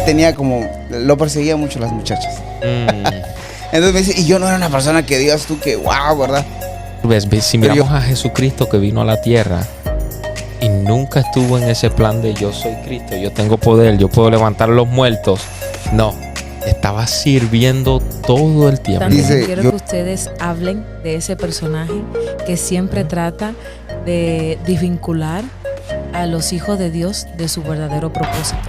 tenía como, lo perseguía mucho las muchachas. Entonces me dice, y yo no era una persona que digas tú que wow, ¿verdad? Si miramos a Jesucristo que vino a la tierra y nunca estuvo en ese plan de yo soy Cristo, yo tengo poder, yo puedo levantar a los muertos. No, estaba sirviendo todo el tiempo. También Dice, quiero que ustedes hablen de ese personaje que siempre trata de desvincular a los hijos de Dios de su verdadero propósito.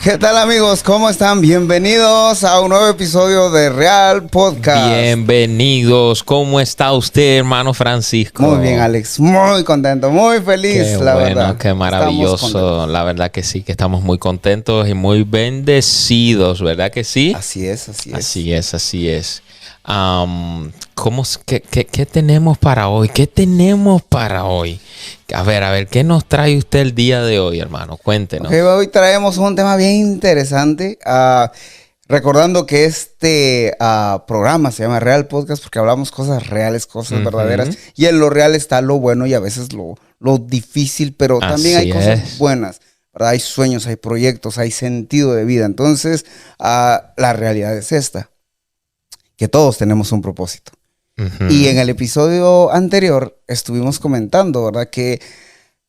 ¿Qué tal, amigos? ¿Cómo están? Bienvenidos a un nuevo episodio de Real Podcast. Bienvenidos. ¿Cómo está usted, hermano Francisco? Muy bien, Alex. Muy contento, muy feliz, la verdad. Qué maravilloso. La verdad que sí, que estamos muy contentos y muy bendecidos, ¿verdad que sí? Así es, así es. Así es. ¿Qué tenemos para hoy? ¿Qué tenemos para hoy? A ver, ¿qué nos trae usted el día de hoy, hermano? Cuéntenos. Okay, hoy traemos un tema bien interesante. Recordando que este programa se llama Real Podcast porque hablamos cosas reales, cosas verdaderas. Y en lo real está lo bueno y a veces lo difícil, pero también hay cosas buenas, ¿verdad? Hay sueños, hay proyectos, hay sentido de vida. Entonces, la realidad es esta, que todos tenemos un propósito. Y en el episodio anterior estuvimos comentando, ¿verdad? Que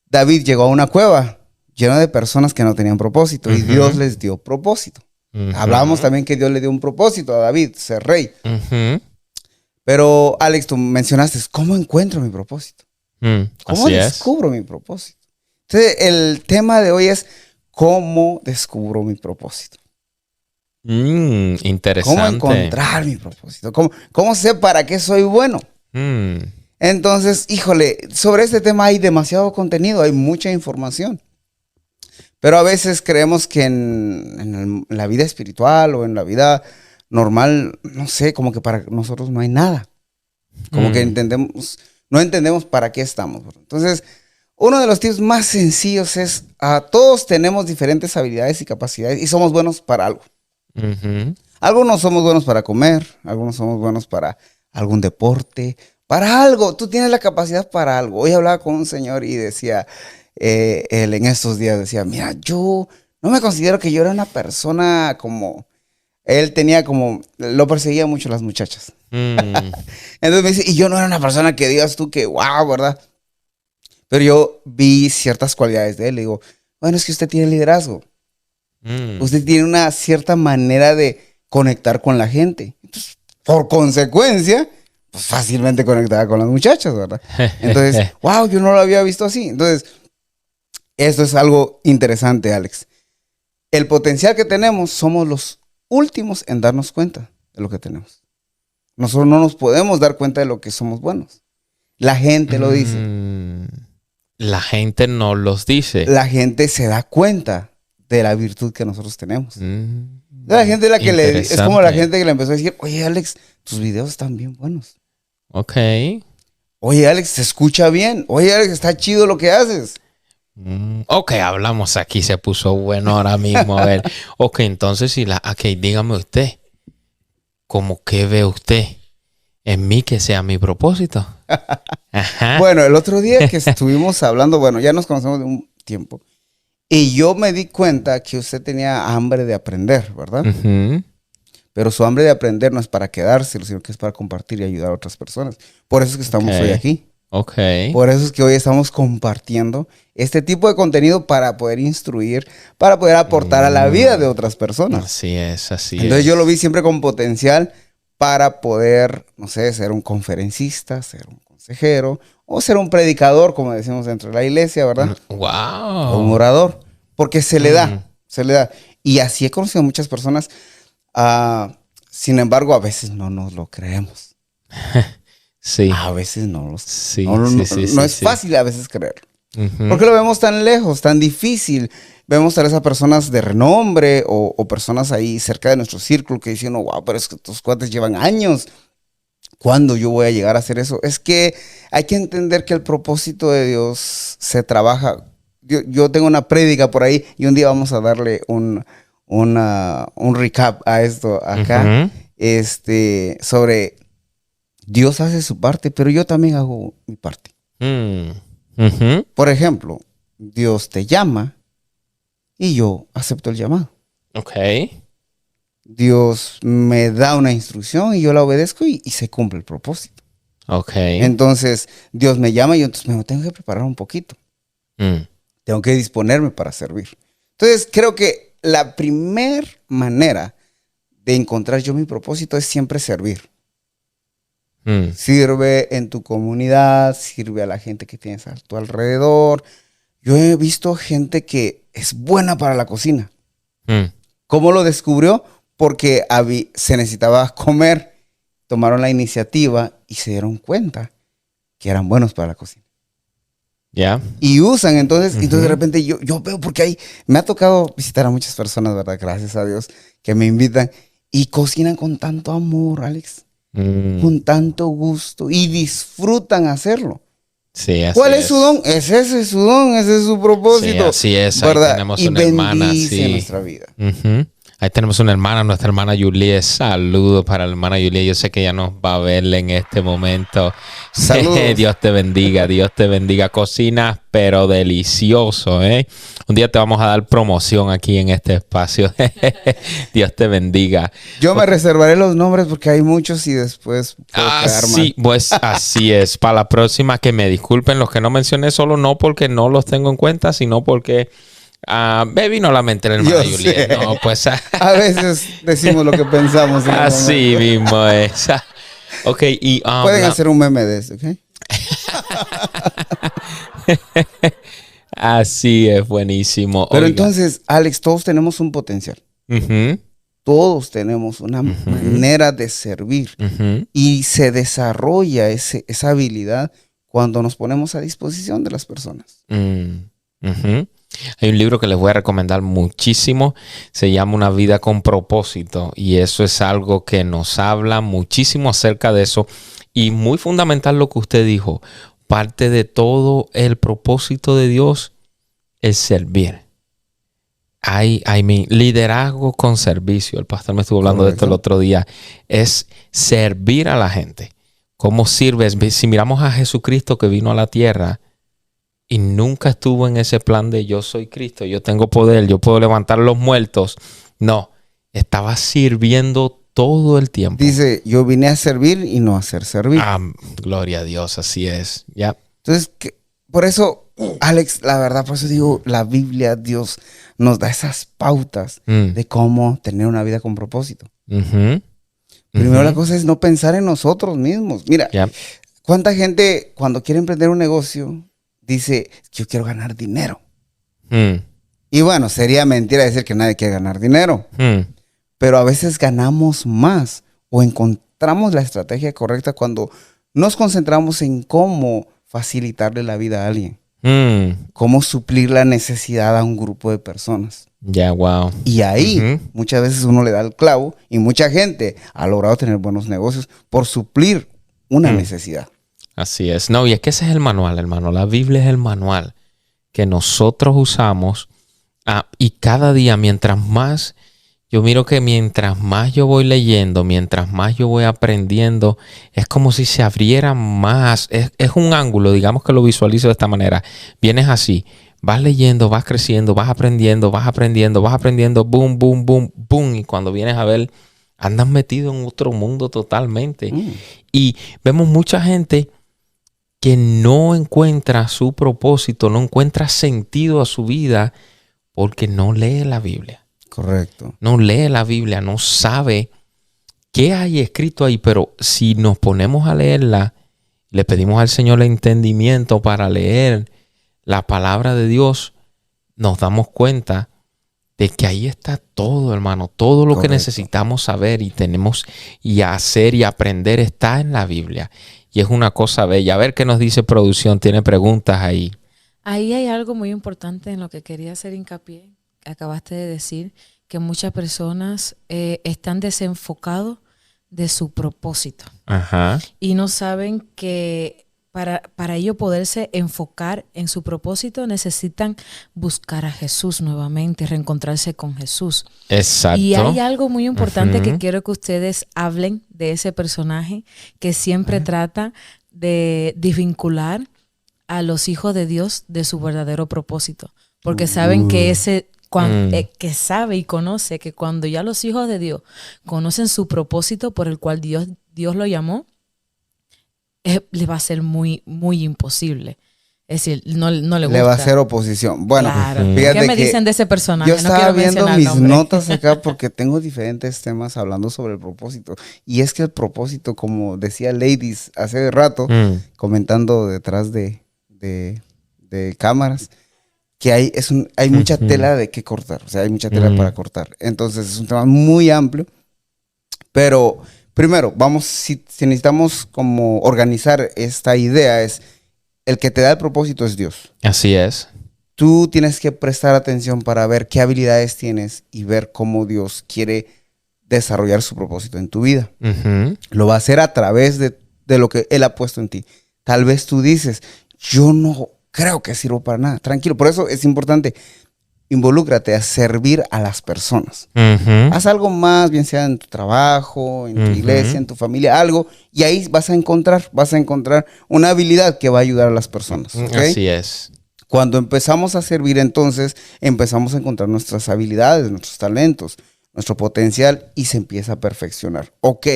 David llegó a una cueva llena de personas que no tenían propósito y Dios les dio propósito. Hablábamos también que Dios le dio un propósito a David, ser rey. Pero, Alex, tú mencionaste, ¿cómo encuentro mi propósito? ¿Cómo descubro mi propósito? Entonces, el tema de hoy es ¿cómo descubro mi propósito? Interesante. ¿Cómo encontrar mi propósito? ¿Cómo sé para qué soy bueno? Entonces, híjole, sobre este tema hay demasiado contenido, hay mucha información. Pero a veces creemos que en la vida espiritual o en la vida normal, no sé, como que para nosotros no hay nada. Como que no entendemos para qué estamos. Entonces, uno de los tips más sencillos es, todos tenemos diferentes habilidades y capacidades y somos buenos para algo. Algunos somos buenos para comer, algunos somos buenos para algún deporte, para algo. Tú tienes la capacidad para algo. Hoy hablaba con un señor y decía, él en estos días decía, mira, yo no me considero que yo era una persona como, él tenía como, lo perseguía mucho las muchachas. Entonces me dice, y yo no era una persona que digas tú que wow, ¿verdad? Pero yo vi ciertas cualidades de él. Le digo, bueno, es que usted tiene liderazgo. Usted tiene una cierta manera de conectar con la gente. Entonces, por consecuencia, pues fácilmente conectaba con las muchachas, ¿verdad? Entonces, wow, yo no lo había visto así. Entonces, esto es algo interesante, Alex. El potencial que tenemos, somos los últimos en darnos cuenta de lo que tenemos. Nosotros no nos podemos dar cuenta de lo que somos buenos. La gente lo dice. La gente no los dice. La gente se da cuenta de la virtud que nosotros tenemos. La gente es como la gente que le empezó a decir, oye, Alex, tus videos están bien buenos. Ok. Oye, Alex, se escucha bien. Oye, Alex, está chido lo que haces. Ok, hablamos aquí, se puso bueno ahora mismo. A ver. Ok, entonces, dígame usted, ¿cómo que ve usted en mí que sea mi propósito? Ajá. Bueno, el otro día que estuvimos hablando, bueno, ya nos conocemos de un tiempo, y yo me di cuenta que usted tenía hambre de aprender, ¿verdad? Pero su hambre de aprender no es para quedárselo, sino que es para compartir y ayudar a otras personas. Por eso es que estamos hoy aquí. Por eso es que hoy estamos compartiendo este tipo de contenido para poder instruir, para poder aportar a la vida de otras personas. Así es. Entonces yo lo vi siempre con potencial para poder, no sé, ser un conferencista, ser un consejero o ser un predicador, como decimos dentro de la iglesia, ¿verdad? Wow. O un orador, porque se le da. Y así he conocido a muchas personas. Sin embargo, a veces no nos lo creemos. Sí. A veces no es fácil a veces creerlo. Porque lo vemos tan lejos, tan difícil. Vemos tal vez a personas de renombre o personas ahí cerca de nuestro círculo que dicen, wow, pero es que estos cuates llevan años. ¿Cuándo yo voy a llegar a hacer eso? Es que hay que entender que el propósito de Dios se trabaja. Yo tengo una prédica por ahí y un día vamos a darle un recap a esto acá. Sobre Dios hace su parte, pero yo también hago mi parte. Por ejemplo, Dios te llama y yo acepto el llamado. Ok. Dios me da una instrucción y yo la obedezco y se cumple el propósito. Ok. Entonces, Dios me llama y yo entonces me tengo que preparar un poquito. Tengo que disponerme para servir. Entonces, creo que la primer manera de encontrar yo mi propósito es siempre servir. Sirve en tu comunidad, sirve a la gente que tienes a tu alrededor. Yo he visto gente que es buena para la cocina. ¿Cómo lo descubrió? Porque se necesitaba comer. Tomaron la iniciativa y se dieron cuenta que eran buenos para la cocina. Ya. Y usan, entonces de repente yo veo, porque me ha tocado visitar a muchas personas, ¿verdad? Gracias a Dios, que me invitan y cocinan con tanto amor, Alex. Con tanto gusto y disfrutan hacerlo. Sí, así ¿Cuál es su don? Ese es su don, ese es su propósito. Sí, así es. ¿Verdad? Ahí tenemos y una hermana, sí. nuestra vida. Ahí tenemos una hermana, nuestra hermana Julie. Saludos para la hermana Julie. Yo sé que ella nos va a ver en este momento. Saludos. Dios te bendiga, Dios te bendiga. Cocinas, pero delicioso, ¿eh? Un día te vamos a dar promoción aquí en este espacio. Dios te bendiga. Yo me reservaré los nombres porque hay muchos y después puedo quedar mal. Pues así es. Para la próxima, que me disculpen los que no mencioné, solo no porque no los tengo en cuenta, sino porque me vino a la mente la hermana Juliet. No, pues a veces decimos lo que pensamos. Así mismo es. Ok, y pueden hacer un meme de eso, ¿ok? Así es, buenísimo. Pero entonces, Alex, todos tenemos un potencial. Todos tenemos una manera de servir. Y se desarrolla esa habilidad cuando nos ponemos a disposición de las personas. Hay un libro que les voy a recomendar muchísimo. Se llama Una vida con propósito. Y eso es algo que nos habla muchísimo acerca de eso. Y muy fundamental lo que usted dijo. Parte de todo el propósito de Dios es servir. Hay liderazgo con servicio. El pastor me estuvo hablando de esto el otro día. Es servir a la gente. ¿Cómo sirves? Si miramos a Jesucristo que vino a la tierra y nunca estuvo en ese plan de yo soy Cristo, yo tengo poder, yo puedo levantar los muertos. No, estaba sirviendo todo el tiempo. Dice, yo vine a servir y no a ser servir. Gloria a Dios, así es. Ya. Entonces, por eso, Alex, la verdad, por eso digo, la Biblia, Dios nos da esas pautas de cómo tener una vida con propósito. Primero la cosa es no pensar en nosotros mismos. Mira, ¿cuánta gente cuando quiere emprender un negocio dice, yo quiero ganar dinero? Y bueno, sería mentira decir que nadie quiere ganar dinero. Pero a veces ganamos más o encontramos la estrategia correcta cuando nos concentramos en cómo facilitarle la vida a alguien. Cómo suplir la necesidad a un grupo de personas. Wow. Y ahí muchas veces uno le da el clavo y mucha gente ha logrado tener buenos negocios por suplir una necesidad. Así es. No, y es que ese es el manual, hermano. La Biblia es el manual que nosotros usamos y cada día, mientras más, yo miro que mientras más yo voy leyendo, mientras más yo voy aprendiendo, es como si se abriera más. Es un ángulo, digamos que lo visualizo de esta manera. Vienes así, vas leyendo, vas creciendo, vas aprendiendo, boom, boom, boom, boom. Y cuando vienes a ver, andas metido en otro mundo totalmente. Y vemos mucha gente que no encuentra su propósito, no encuentra sentido a su vida porque no lee la Biblia. Correcto. No lee la Biblia, no sabe qué hay escrito ahí, pero si nos ponemos a leerla, le pedimos al Señor el entendimiento para leer la palabra de Dios, nos damos cuenta de que ahí está todo, hermano. Todo lo que necesitamos saber y tenemos y hacer y aprender está en la Biblia. Y es una cosa bella. A ver qué nos dice producción. Tiene preguntas ahí. Ahí hay algo muy importante en lo que quería hacer hincapié. Acabaste de decir que muchas personas están desenfocados de su propósito. Y no saben que para ello poderse enfocar en su propósito necesitan buscar a Jesús nuevamente, reencontrarse con Jesús. Exacto. Y hay algo muy importante que quiero que ustedes hablen de ese personaje que siempre trata de desvincular a los hijos de Dios de su verdadero propósito. Porque saben que ese que sabe y conoce que cuando ya los hijos de Dios conocen su propósito por el cual Dios lo llamó, le va a ser muy, muy imposible. Es decir, no le gusta. Le va a hacer oposición. Bueno, claro. ¿Qué me dicen de ese personaje? Yo estaba viendo mis notas acá porque tengo diferentes temas hablando sobre el propósito. Y es que el propósito, como decía Ladies hace rato, comentando detrás de cámaras, que hay mucha tela de que cortar. O sea, hay mucha tela para cortar. Entonces, es un tema muy amplio. Pero, primero, si necesitamos como organizar esta idea, es el que te da el propósito es Dios. Así es. Tú tienes que prestar atención para ver qué habilidades tienes y ver cómo Dios quiere desarrollar su propósito en tu vida. Lo va a hacer a través de lo que Él ha puesto en ti. Tal vez tú dices, yo no creo que sirvo para nada. Tranquilo, por eso es importante, involúcrate a servir a las personas. Haz algo más, bien sea en tu trabajo, en tu iglesia, en tu familia, algo, y ahí vas a encontrar una habilidad que va a ayudar a las personas. ¿Okay? Así es. Cuando empezamos a servir, entonces empezamos a encontrar nuestras habilidades, nuestros talentos, nuestro potencial, y se empieza a perfeccionar. Ok,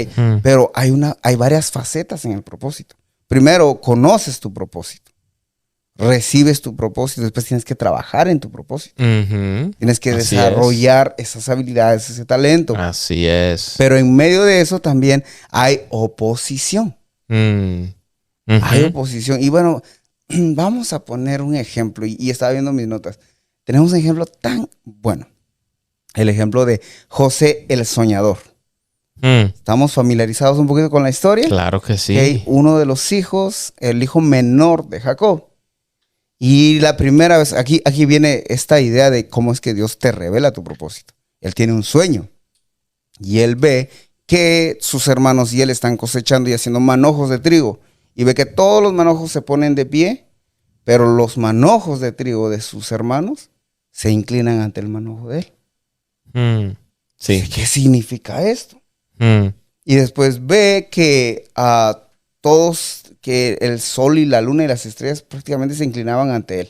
pero hay varias facetas en el propósito. Primero, conoces tu propósito. Recibes tu propósito, después tienes que trabajar en tu propósito. Tienes que desarrollar esas habilidades, ese talento. Así es. Pero en medio de eso también hay oposición. Hay oposición. Y bueno, vamos a poner un ejemplo. Y estaba viendo mis notas. Tenemos un ejemplo tan bueno. El ejemplo de José el Soñador. ¿Estamos familiarizados un poquito con la historia? Claro que sí. Okay, uno de los hijos, el hijo menor de Jacob. Y la primera vez, aquí viene esta idea de cómo es que Dios te revela tu propósito. Él tiene un sueño y él ve que sus hermanos y él están cosechando y haciendo manojos de trigo. Y ve que todos los manojos se ponen de pie, pero los manojos de trigo de sus hermanos se inclinan ante el manojo de él. Sí. ¿Qué significa esto? Y después ve que a todos, que el sol y la luna y las estrellas prácticamente se inclinaban ante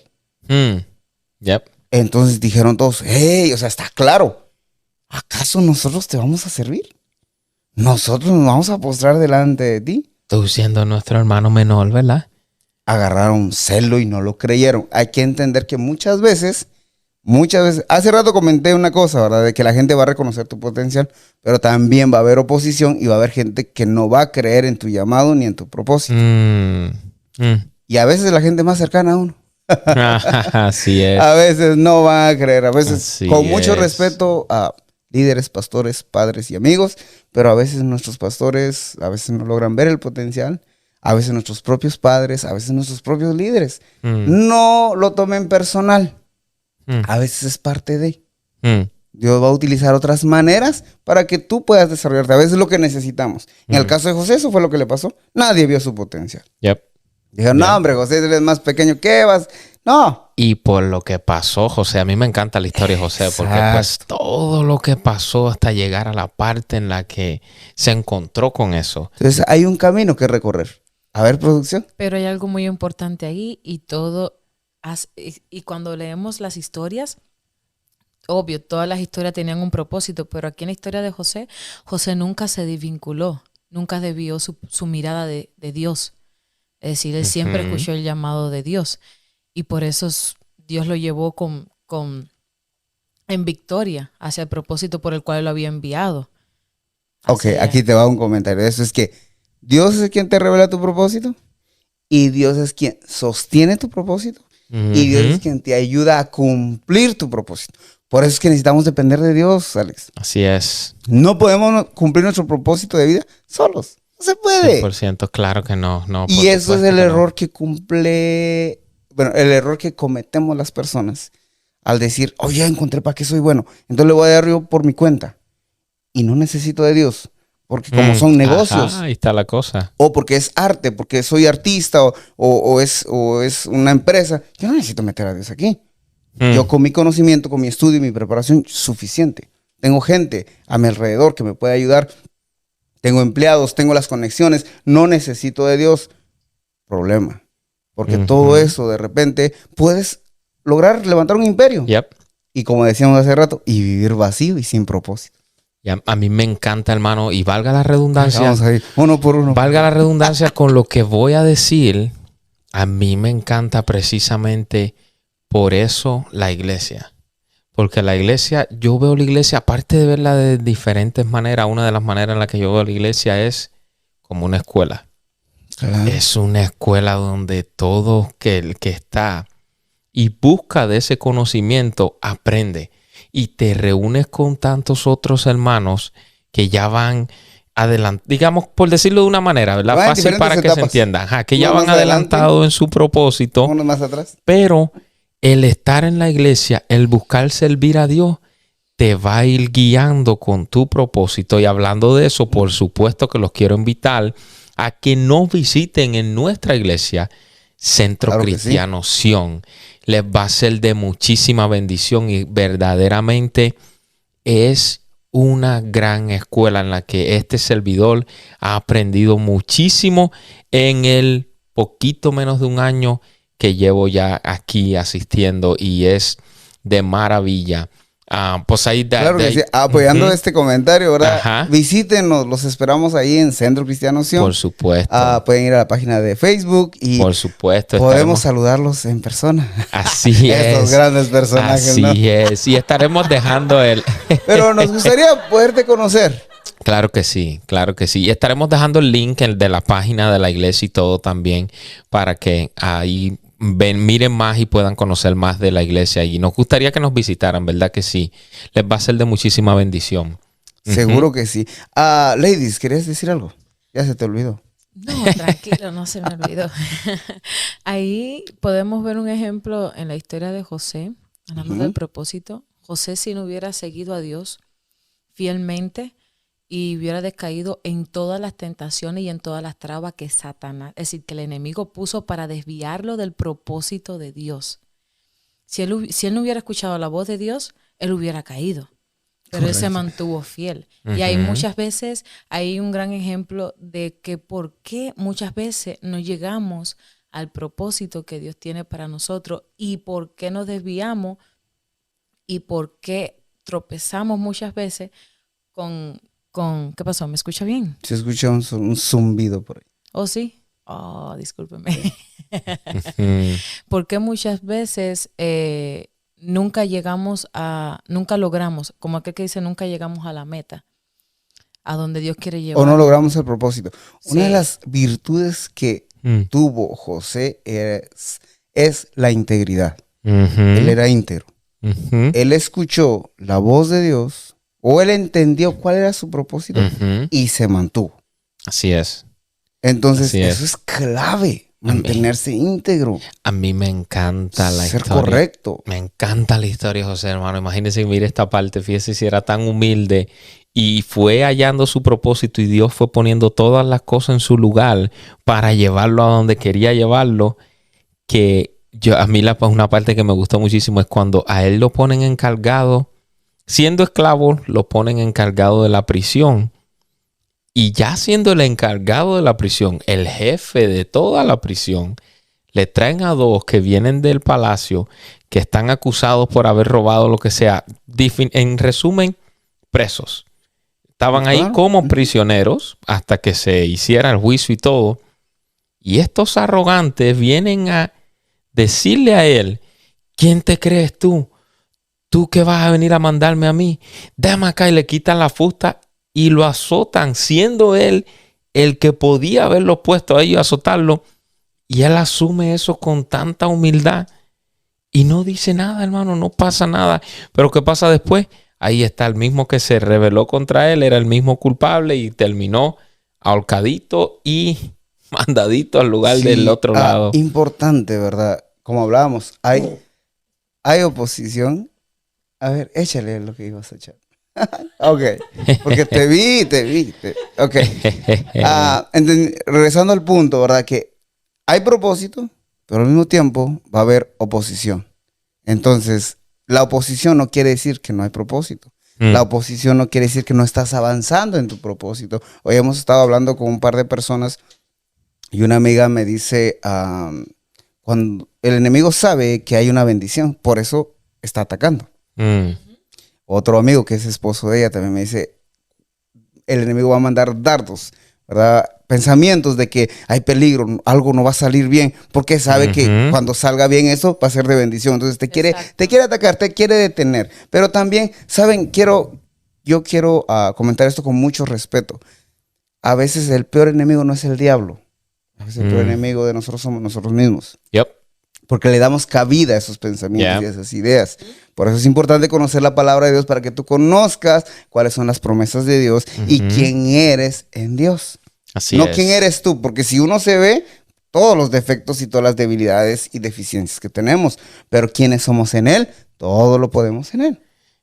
él. Entonces dijeron todos, hey, o sea, está claro, ¿acaso nosotros te vamos a servir? ¿Nosotros nos vamos a postrar delante de ti? Tú siendo nuestro hermano menor, ¿verdad? Agarraron celo y no lo creyeron. Hay que entender que muchas veces, hace rato comenté una cosa, ¿verdad? De que la gente va a reconocer tu potencial, pero también va a haber oposición y va a haber gente que no va a creer en tu llamado ni en tu propósito. Y a veces la gente más cercana a uno. Así es. A veces no va a creer, a veces con mucho respeto a líderes, pastores, padres y amigos, pero a veces nuestros pastores a veces no logran ver el potencial, a veces nuestros propios padres, a veces nuestros propios líderes. No lo tomen personal. A veces es parte de. Dios va a utilizar otras maneras para que tú puedas desarrollarte. A veces es lo que necesitamos. En el caso de José, eso fue lo que le pasó. Nadie vio su potencial. Dijeron, no, hombre, José, él es más pequeño. ¿Qué vas? No. Y por lo que pasó, José, a mí me encanta la historia de José, porque pues todo lo que pasó hasta llegar a la parte en la que se encontró con eso. Entonces hay un camino que recorrer. A ver, producción. Pero hay algo muy importante ahí y cuando leemos las historias, obvio, todas las historias tenían un propósito, pero aquí en la historia de José, José nunca se desvinculó, nunca desvió su mirada de Dios. Es decir, él siempre escuchó el llamado de Dios y por eso Dios lo llevó en victoria hacia el propósito por el cual lo había enviado. Aquí te va un comentario. Eso es que Dios es quien te revela tu propósito y Dios es quien sostiene tu propósito y Dios es quien te ayuda a cumplir tu propósito. Por eso es que necesitamos depender de Dios, Alex. Así es. No podemos cumplir nuestro propósito de vida solos. No se puede. 100%, claro que no. Y eso es el error que el error que cometemos las personas al decir, ya encontré para qué soy bueno, entonces le voy a dar yo por mi cuenta. Y no necesito de Dios, porque como son negocios. Ahí está la cosa. O porque es arte, porque soy artista, o es una empresa. Yo no necesito meter a Dios aquí. Yo con mi conocimiento, con mi estudio y mi preparación, suficiente. Tengo gente a mi alrededor que me puede ayudar. Tengo empleados, tengo las conexiones. No necesito de Dios. Problema. Porque todo eso, de repente, puedes lograr levantar un imperio. y como decíamos hace rato, y vivir vacío y sin propósito. Y a mí me encanta, hermano, y valga la redundancia. Vamos a ir uno por uno. Valga la redundancia con lo que voy a decir. A mí me encanta precisamente por eso la iglesia. Porque la iglesia, yo veo la iglesia, aparte de verla de diferentes maneras, una de las maneras en las que yo veo la iglesia es como una escuela. Claro. Es una escuela donde todo el que está y busca de ese conocimiento aprende. Y te reúnes con tantos otros hermanos que ya van adelante, digamos, por decirlo de una manera, ¿verdad? Fácil para que se entienda. Ajá, que ya van adelantados en su propósito. Uno más atrás. Pero el estar en la iglesia, el buscar servir a Dios, te va a ir guiando con tu propósito. Y hablando de eso, por supuesto que los quiero invitar a que nos visiten en nuestra iglesia, Centro Cristiano Sion. Les va a ser de muchísima bendición y verdaderamente es una gran escuela en la que este servidor ha aprendido muchísimo en el poquito menos de un año que llevo ya aquí asistiendo y es de maravilla. Pues ahí claro que sí. Apoyando este comentario, ¿verdad? Ajá. Visítenos, los esperamos ahí en Centro Cristiano Sion. Por supuesto. Pueden ir a la página de Facebook y por supuesto podemos saludarlos en persona. Así es. Estos grandes personajes. Así es. Y estaremos dejando el... Pero nos gustaría poderte conocer. Claro que sí, claro que sí. Y estaremos dejando el link de la página de la iglesia y todo también para que ahí miren más y puedan conocer más de la iglesia. Y nos gustaría que nos visitaran, ¿verdad que sí? Les va a ser de muchísima bendición. Seguro que sí. Ladies, ¿querías decir algo? Ya se te olvidó. No, tranquilo, no se me olvidó. Ahí podemos ver un ejemplo en la historia de José, hablando del propósito. José, si no hubiera seguido a Dios fielmente y hubiera descaído en todas las tentaciones y en todas las trabas que Satanás, es decir, que el enemigo puso para desviarlo del propósito de Dios. Si él no hubiera escuchado la voz de Dios, él hubiera caído. Pero él se mantuvo fiel. Y hay muchas veces, hay un gran ejemplo de que por qué muchas veces no llegamos al propósito que Dios tiene para nosotros y por qué nos desviamos y por qué tropezamos muchas veces con ¿qué pasó? ¿Me escucha bien? Se escucha un zumbido por ahí. ¿Oh, sí? Oh, discúlpeme. Porque muchas veces nunca logramos, como aquel que dice, nunca llegamos a la meta, a donde Dios quiere llevar. O no logramos el propósito. Sí. Una de las virtudes que tuvo José es la integridad. Él era íntegro. Él escuchó la voz de Dios, o él entendió cuál era su propósito y se mantuvo. Así es. Entonces, eso es clave. Mantenerse íntegro. A mí me encanta la historia. Ser correcto. Me encanta la historia, José, hermano. Imagínense, mire esta parte. Fíjese si era tan humilde y fue hallando su propósito y Dios fue poniendo todas las cosas en su lugar para llevarlo a donde quería llevarlo. Que a mí una parte que me gustó muchísimo es cuando a él lo ponen encargado, siendo esclavo, lo ponen encargado de la prisión. Y ya siendo el encargado de la prisión, el jefe de toda la prisión, le traen a dos que vienen del palacio, que están acusados por haber robado lo que sea. En resumen, presos. Estaban ahí como prisioneros hasta que se hiciera el juicio y todo. Y estos arrogantes vienen a decirle a él, ¿quién te crees tú? ¿Tú que vas a venir a mandarme a mí? Déjame acá, y le quitan la fusta y lo azotan, siendo él el que podía haberlo puesto a ellos a azotarlo. Y él asume eso con tanta humildad y no dice nada, hermano, no pasa nada. Pero ¿qué pasa después? Ahí está el mismo que se rebeló contra él, era el mismo culpable y terminó ahorcadito y mandadito al lugar del otro lado. Importante, ¿verdad? Como hablábamos, hay oposición. A ver, échale lo que ibas a echar. Ok, porque te vi. Ok. Regresando al punto, ¿verdad? Que hay propósito, pero al mismo tiempo va a haber oposición. Entonces, la oposición no quiere decir que no hay propósito. La oposición no quiere decir que no estás avanzando en tu propósito. Hoy hemos estado hablando con un par de personas y una amiga me dice, cuando el enemigo sabe que hay una bendición, por eso está atacando. Otro amigo que es esposo de ella también me dice, el enemigo va a mandar dardos, ¿verdad? Pensamientos de que hay peligro, algo no va a salir bien, porque sabe que cuando salga bien eso va a ser de bendición. Entonces te quiere atacar, te quiere detener. Pero también, ¿saben? Yo quiero comentar esto con mucho respeto. A veces el peor enemigo no es el diablo. A veces el peor enemigo de nosotros somos nosotros mismos. Porque le damos cabida a esos pensamientos y a esas ideas. Por eso es importante conocer la palabra de Dios para que tú conozcas cuáles son las promesas de Dios y quién eres en Dios. No quién eres tú, porque si uno se ve todos los defectos y todas las debilidades y deficiencias que tenemos, pero quiénes somos en Él, todo lo podemos en Él.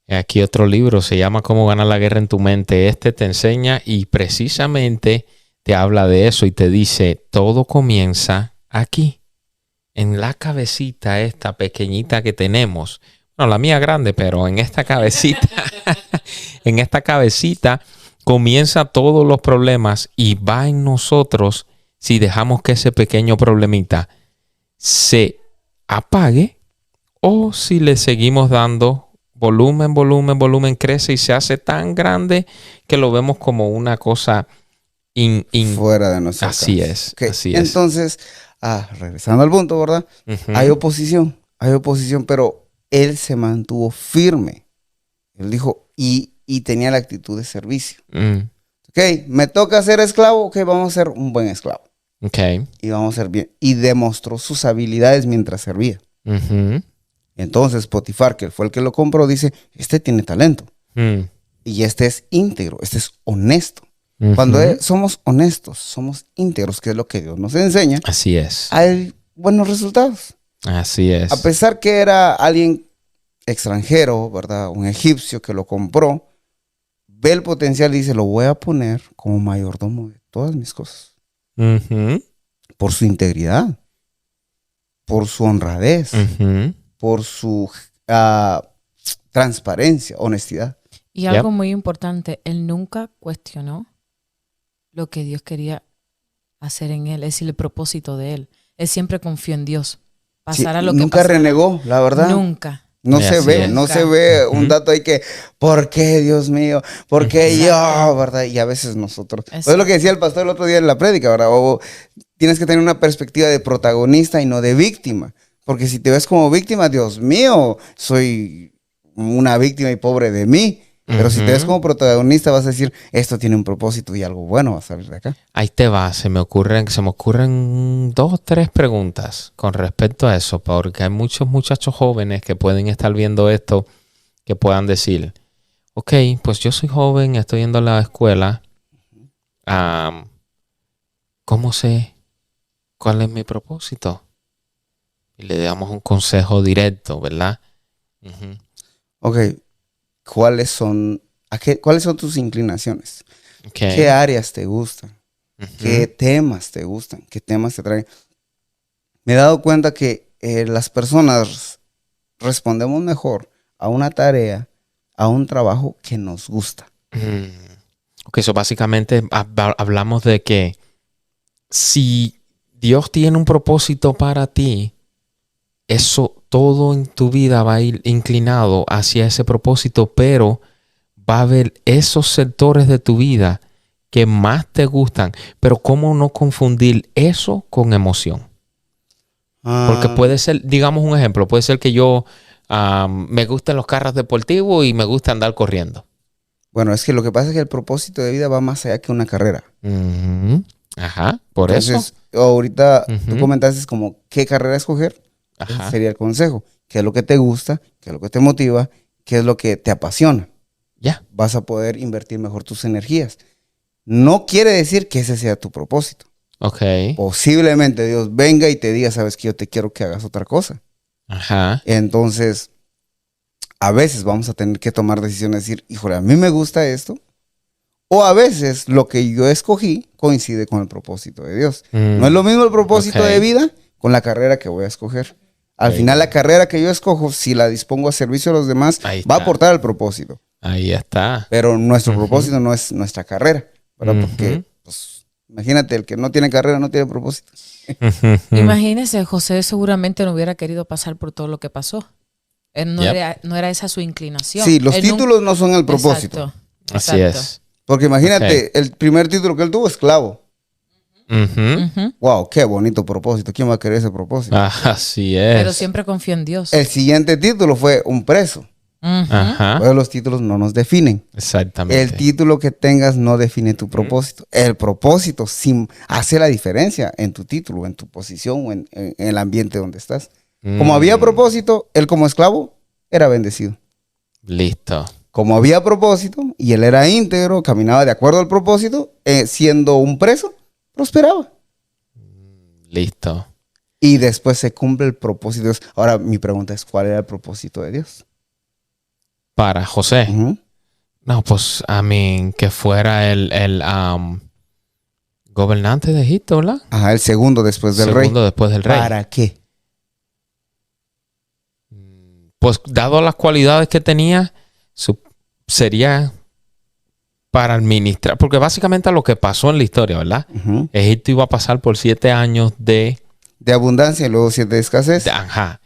Aquí otro libro, se llama Cómo ganar la guerra en tu mente. Este te enseña y precisamente te habla de eso y te dice, todo comienza aquí. En la cabecita esta pequeñita que tenemos, no, la mía grande, pero en esta cabecita, en esta cabecita comienza todos los problemas y va en nosotros si dejamos que ese pequeño problemita se apague o si le seguimos dando volumen, crece y se hace tan grande que lo vemos como una cosa fuera de nosotros. Así es, así es. Entonces, regresando al punto, ¿verdad? Hay oposición, pero él se mantuvo firme. Él dijo, y tenía la actitud de servicio. Ok, me toca ser esclavo, ok, vamos a ser un buen esclavo. Ok. Y vamos a ser bien. Y demostró sus habilidades mientras servía. Entonces Potifar, que fue el que lo compró, dice, este tiene talento. Y este es íntegro, este es honesto. Cuando somos honestos, somos íntegros, que es lo que Dios nos enseña. Así es. Hay buenos resultados. Así es. A pesar que era alguien extranjero, ¿verdad? Un egipcio que lo compró, ve el potencial y dice, lo voy a poner como mayordomo de todas mis cosas. Por su integridad, por su honradez, por su transparencia, honestidad. Y algo muy importante, él nunca cuestionó lo que Dios quería hacer en él, es decir, el propósito de él. Él siempre confió en Dios. Pasara lo que nunca pasara. Renegó, la verdad. Nunca. No se ve un dato ahí que, ¿por qué, Dios mío? ¿Por qué yo? ¿Verdad? Y a veces nosotros. Eso es lo que decía el pastor el otro día en la prédica, ¿verdad? O tienes que tener una perspectiva de protagonista y no de víctima. Porque si te ves como víctima, Dios mío, soy una víctima y pobre de mí. Pero si te ves como protagonista, vas a decir, esto tiene un propósito y algo bueno va a salir de acá. Ahí te va, se me ocurren 2 o 3 preguntas con respecto a eso, porque hay muchos muchachos jóvenes que pueden estar viendo esto, que puedan decir, ok, pues yo soy joven, estoy yendo a la escuela, ¿cómo sé cuál es mi propósito? Y le damos un consejo directo, ¿verdad? Ok. ¿Cuáles son tus inclinaciones? Okay. ¿Qué áreas te gustan? ¿Qué temas te gustan? ¿Qué temas te traen? Me he dado cuenta que las personas respondemos mejor a una tarea, a un trabajo que nos gusta. Ok, eso básicamente hablamos de que si Dios tiene un propósito para ti, eso todo en tu vida va a ir inclinado hacia ese propósito, pero va a haber esos sectores de tu vida que más te gustan. Pero ¿cómo no confundir eso con emoción? Porque puede ser, digamos un ejemplo, puede ser que yo me gusten los carros deportivos y me gusta andar corriendo. Bueno, es que lo que pasa es que el propósito de vida va más allá que una carrera. Ajá, por Entonces, eso. Ahorita tú comentaste como qué carrera escoger. Ajá. Ese sería el consejo. ¿Qué es lo que te gusta? ¿Qué es lo que te motiva? ¿Qué es lo que te apasiona? Ya. Vas a poder invertir mejor tus energías. No quiere decir que ese sea tu propósito. Ok. Posiblemente Dios venga y te diga, sabes que yo te quiero que hagas otra cosa. Ajá. Entonces, a veces vamos a tener que tomar decisiones, decir, híjole, a mí me gusta esto. O a veces lo que yo escogí coincide con el propósito de Dios. No es lo mismo el propósito de vida con la carrera que voy a escoger. Al final la carrera que yo escojo, si la dispongo a servicio de los demás, va a aportar al propósito. Ahí está. Pero nuestro propósito no es nuestra carrera, ¿verdad? Porque, pues, imagínate, el que no tiene carrera no tiene propósito. Imagínese, José seguramente no hubiera querido pasar por todo lo que pasó. No era esa su inclinación. Sí, los títulos no son el propósito. Exacto. Así es. Porque imagínate, el primer título que él tuvo, esclavo. Wow, qué bonito propósito. ¿Quién va a querer ese propósito? Así es. Pero siempre confió en Dios. El siguiente título fue un preso. Pero los títulos no nos definen. Exactamente. El título que tengas no define tu propósito. El propósito hace la diferencia en tu título, en tu posición o en el ambiente donde estás. Como había propósito, él como esclavo era bendecido. Listo. Como había propósito y él era íntegro, caminaba de acuerdo al propósito, siendo un preso, prosperaba. Listo. Y después se cumple el propósito de Dios. Ahora, mi pregunta es, ¿cuál era el propósito de Dios? Para José. No, pues, que fuera el gobernante de Egipto, ¿verdad? Ajá, el segundo después del rey. Segundo después del rey. ¿Para qué? Pues, dado las cualidades que tenía, sería para administrar, porque básicamente lo que pasó en la historia, ¿verdad? Egipto iba a pasar por 7 años de abundancia y luego 7 de escasez. Ajá.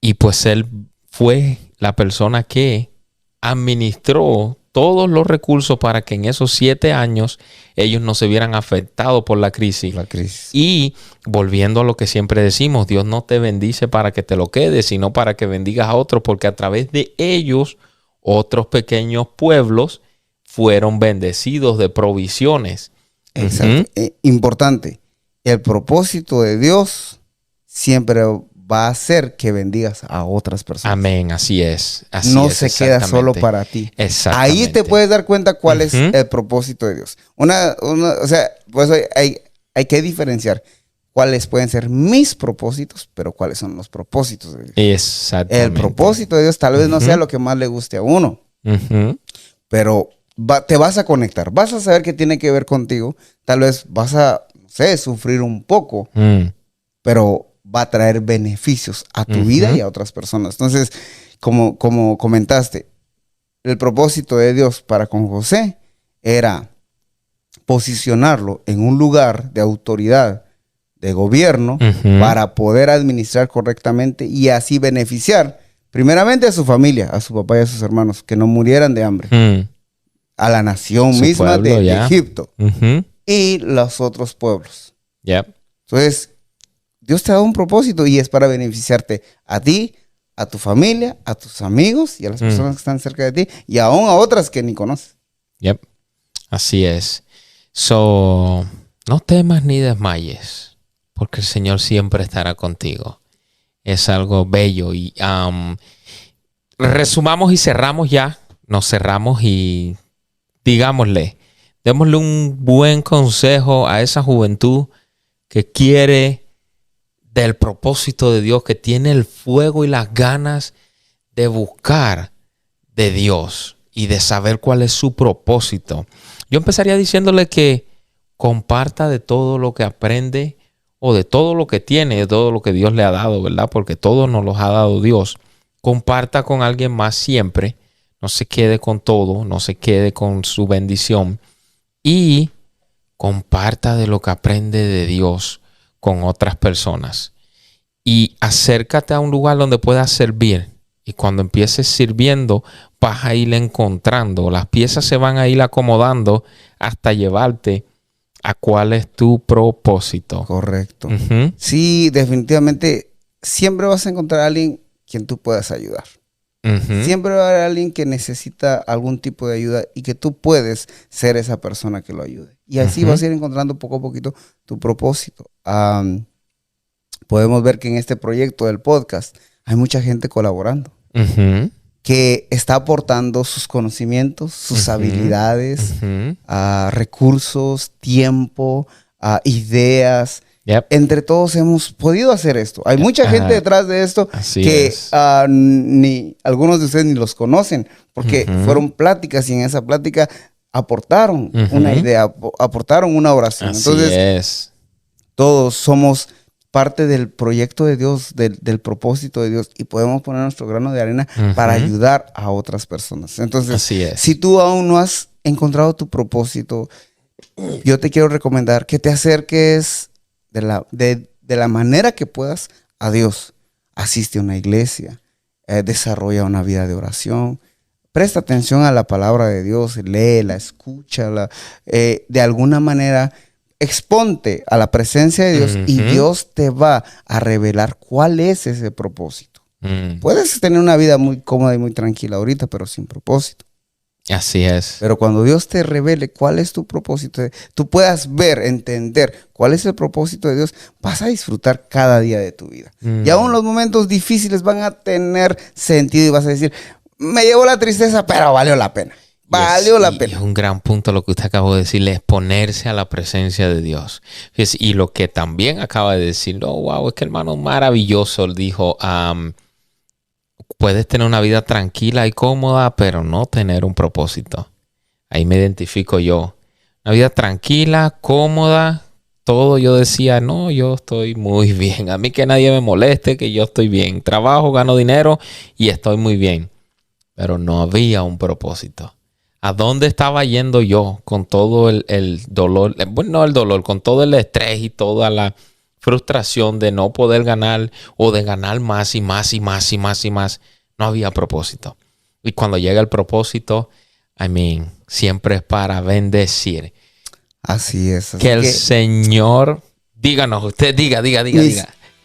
Y pues él fue la persona que administró todos los recursos para que en esos 7 años ellos no se vieran afectados por la crisis. Y volviendo a lo que siempre decimos, Dios no te bendice para que te lo quedes, sino para que bendigas a otros, porque a través de ellos, otros pequeños pueblos fueron bendecidos de provisiones. Exacto. Importante. El propósito de Dios siempre va a hacer que bendigas a otras personas. Amén, así es. No se queda solo para ti. Exactamente. Ahí te puedes dar cuenta cuál es el propósito de Dios. O sea, pues hay que diferenciar cuáles pueden ser mis propósitos, pero cuáles son los propósitos de Dios. Exactamente. El propósito de Dios tal vez no sea lo que más le guste a uno, pero te vas a conectar, vas a saber que tiene que ver contigo, tal vez vas a, no sé, sufrir un poco, pero va a traer beneficios a tu vida y a otras personas. Entonces, como comentaste, el propósito de Dios para con José era posicionarlo en un lugar de autoridad, de gobierno, para poder administrar correctamente y así beneficiar primeramente a su familia, a su papá y a sus hermanos, que no murieran de hambre, a la nación misma de Egipto y los otros pueblos. Entonces, Dios te ha dado un propósito y es para beneficiarte a ti, a tu familia, a tus amigos y a las personas que están cerca de ti y aún a otras que ni conoces. Así es. No temas ni desmayes, porque el Señor siempre estará contigo. Es algo bello. Y resumamos y cerramos ya. Nos cerramos y démosle un buen consejo a esa juventud que quiere del propósito de Dios, que tiene el fuego y las ganas de buscar de Dios y de saber cuál es su propósito. Yo empezaría diciéndole que comparta de todo lo que aprende o de todo lo que tiene, de todo lo que Dios le ha dado, ¿verdad? Porque todo nos los ha dado Dios. Comparta con alguien más siempre. No se quede con todo, no se quede con su bendición. Y comparta de lo que aprende de Dios con otras personas. Y acércate a un lugar donde puedas servir. Y cuando empieces sirviendo, vas a ir encontrando. Las piezas se van a ir acomodando hasta llevarte a cuál es tu propósito. Correcto. Sí, definitivamente siempre vas a encontrar a alguien quien tú puedas ayudar. Siempre va a haber alguien que necesita algún tipo de ayuda y que tú puedes ser esa persona que lo ayude. Y así vas a ir encontrando poco a poquito tu propósito. Podemos ver que en este proyecto del podcast hay mucha gente colaborando. Que está aportando sus conocimientos, sus habilidades, recursos, tiempo, ideas. Entre todos hemos podido hacer esto. Hay mucha gente detrás de esto que ni algunos de ustedes ni los conocen porque fueron pláticas y en esa plática aportaron una idea, aportaron una oración. Entonces, todos somos parte del proyecto de Dios, del propósito de Dios y podemos poner nuestro grano de arena para ayudar a otras personas. Entonces, si tú aún no has encontrado tu propósito, yo te quiero recomendar que te acerques de la manera que puedas a Dios. Asiste a una iglesia, desarrolla una vida de oración. Presta atención a la palabra de Dios, léela, escúchala. De alguna manera, exponte a la presencia de Dios y Dios te va a revelar cuál es ese propósito. Puedes tener una vida muy cómoda y muy tranquila ahorita, pero sin propósito. Así es. Pero cuando Dios te revele cuál es tu propósito, tú puedas ver, entender cuál es el propósito de Dios, vas a disfrutar cada día de tu vida. Y aún los momentos difíciles van a tener sentido y vas a decir, me llevó la tristeza, pero valió la pena. Valió la pena. Es un gran punto lo que usted acabó de decirle, es ponerse a la presencia de Dios. Y lo que también acaba de decir, oh, wow, es que hermano maravilloso, dijo, puedes tener una vida tranquila y cómoda, pero no tener un propósito. Ahí me identifico yo. Una vida tranquila, cómoda, todo yo decía, no, yo estoy muy bien. A mí que nadie me moleste, que yo estoy bien. Trabajo, gano dinero y estoy muy bien. Pero no había un propósito. ¿A dónde estaba yendo yo con todo el dolor? Bueno, no el dolor, con todo el estrés y toda la frustración de no poder ganar o de ganar más y más y más y más y más. No había propósito. Y cuando llega el propósito, siempre es para bendecir. Así es. Así que el Señor, díganos, usted diga.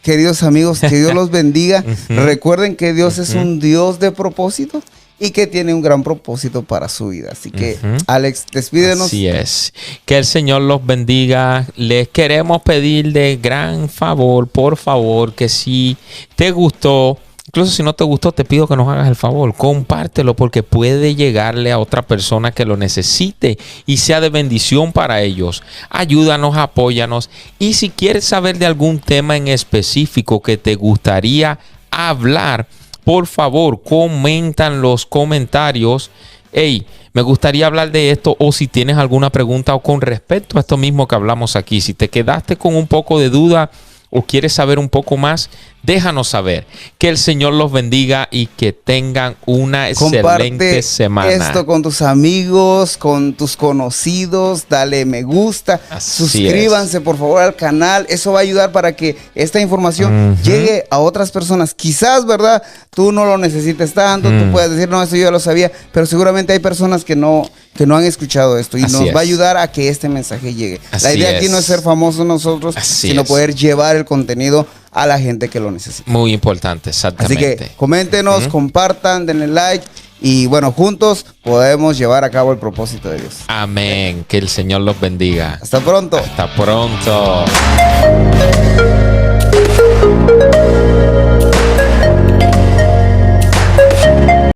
Queridos amigos, que Dios los bendiga. Recuerden que Dios es un Dios de propósito y que tiene un gran propósito para su vida. Así que, Alex, despídenos. Así es. Que el Señor los bendiga. Les queremos pedir de gran favor, por favor, que si te gustó, incluso si no te gustó, te pido que nos hagas el favor. Compártelo porque puede llegarle a otra persona que lo necesite y sea de bendición para ellos. Ayúdanos, apóyanos. Y si quieres saber de algún tema en específico que te gustaría hablar, por favor, comenta en los comentarios. Hey, me gustaría hablar de esto, o si tienes alguna pregunta o con respecto a esto mismo que hablamos aquí. Si te quedaste con un poco de duda o quieres saber un poco más, déjanos saber. Que el Señor los bendiga y que tengan una excelente semana. Comparte esto con tus amigos, con tus conocidos, dale me gusta, suscríbanse por favor al canal. Eso va a ayudar para que esta información llegue a otras personas. Quizás, ¿verdad? Tú no lo necesites tanto, tú puedes decir, no, esto yo ya lo sabía, pero seguramente hay personas que no han escuchado esto y nos va a ayudar a que este mensaje llegue. La idea aquí no es ser famosos nosotros, sino poder llevar el contenido a la gente que lo necesita. Muy importante, exactamente. Así que coméntenos, compartan, denle like y bueno, juntos podemos llevar a cabo el propósito de Dios. Amén. Que el Señor los bendiga. Hasta pronto. Hasta pronto.